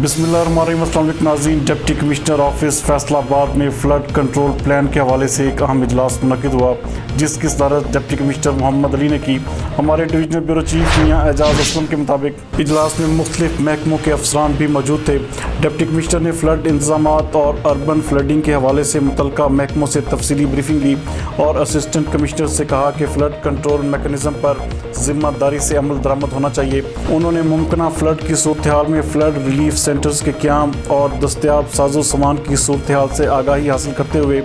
बिस्मिल्लाहिर्रहमानिर्रहीम। अस्सलाम वालेकुम नाज़रीन। डिप्टी कमिश्नर ऑफिस फैसलाबाद में फ़्लड कंट्रोल प्लान के हवाले से एक अहम इजलास मुनक़िद हुआ, जिसकी सदारत डिप्टी कमिश्नर मोहम्मद अली ने की। हमारे डिवीजनल ब्यूरो चीफ मियां एजाज असलम के मुताबिक इजलास में मुख्तलिफ महकमों के अफसरान भी मौजूद थे। डिप्टी कमिश्नर ने फ़्लड इंतज़ामात और अर्बन फ्लडिंग के हवाले से मुतल्लिक़ा महकमों से तफसीली ब्रीफिंग ली और असिस्टेंट कमिश्नर से कहा कि फ़्लड कंट्रोल मेकनिज़म पर ज़िम्मेदारी से अमल दरामद होना चाहिए। उन्होंने मुमकिना फ़्लड की सूरत हाल में फ़्लड रिलीफ सेंटर्स के क़याम और दस्तयाब साजो सामान की सूरत हाल से आगाही हासिल करते हुए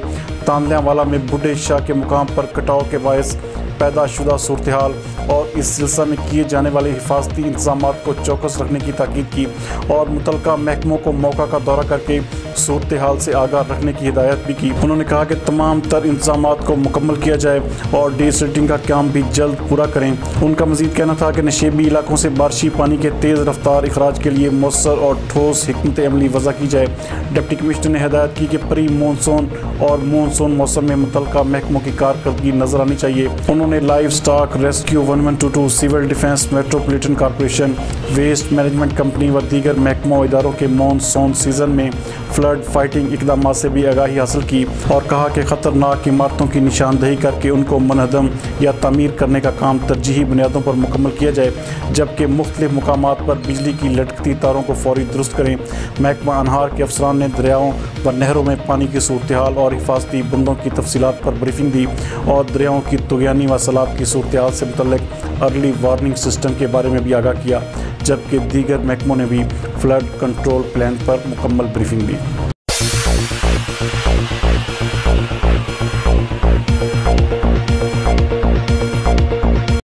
तांदल्यावाला में बुढ़े शाह के मुकाम पर कटाव के बायस पैदा शुदा सूरत हाल और इस सिलसिले में किए जाने वाले हिफाजती इंतज़ामात को चौकस रखने की ताकीद की और मुतल्लिक़ा महकमों को मौका का दौरा करके सूरत हाल से आगाह रखने की हिदायत भी की। उन्होंने कहा कि तमाम तर इंतज़ामात को मुकम्मल किया जाए और डेसिल्टिंग का काम भी जल्द पूरा करें। उनका मज़ीद कहना था कि नशेबी इलाकों से बारिशी पानी के तेज़ रफ्तार इखराज के लिए मौसर और ठोस हिकमत अमली वज़ा की जाए। डिप्टी कमिश्नर ने हिदायत की कि प्री मानसून और मानसून मौसम में मुतल्लिक़ा महकमों की कारकर्दगी नजर आनी चाहिए। उन्होंने livestock rescue 1122, civil defence, metropolitan corporation, waste management company व दीगर महकमों इदारों के मानसून सीजन में फ्लड फाइटिंग इकदाम से भी आगाही हासिल की और कहा कि ख़तरनाक इमारतों की निशानदही करके उनको मनहदम या तामीर करने का काम तरजीही बुनियादों पर मुकम्मल किया जाए, जबकि मुख्तलिफ मुकामात पर बिजली की लटकती तारों को फौरी दुरुस्त करें। महकमा अनहार के अफसरान ने दरियाओं व नहरों में पानी की सूरत हाल और हिफाजती बंदों की तफसीलात पर ब्रीफिंग दी और दरियाओं की तुग़यानी व सैलाब की सूरत हाल से मुतल्लिक़ अर्ली वार्निंग सिस्टम के बारे में भी आगाह किया, जबकि दीगर महकमों ने भी फ्लड कंट्रोल प्लान पर मुकम्मल ब्रीफिंग दी।